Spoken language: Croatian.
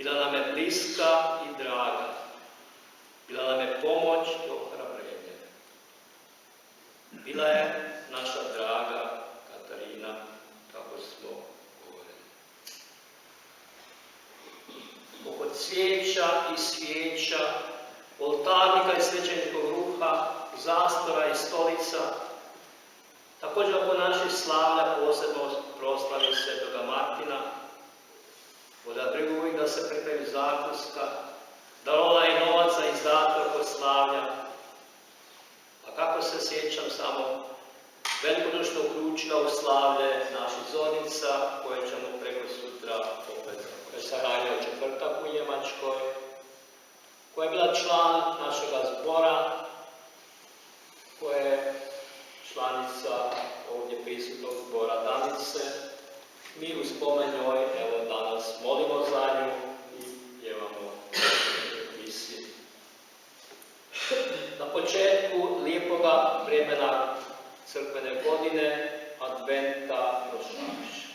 Bila nam je bliska i draga. Bila nam je pomoć i ohrabrenje. Bila je naša draga Katarina, kako smo govorili. Oko cvijeća i svijeća, oltarnika i svećenikov ruha, zastora i stolica, također oko naših slavlja, posebno proslavi Svetoga Martina, voda brigu uvijek da se pripremi zakuska, darovala i novac za izdatak oko slavlja. A kako se sjećam samo, velikodušno uključila u slavlje naših Zonica, koje ćemo preko sutra opet presaranjati u četvrtak u Njemačkoj, koja je bila član našega zbora, koja je članica ovdje prisutnog zbora Danice. Mi u spomen njoj, evo danas, molimo za nju i pjevamo misli. Na početku lijepoga vremena crkvene godine, adventa prošlašća.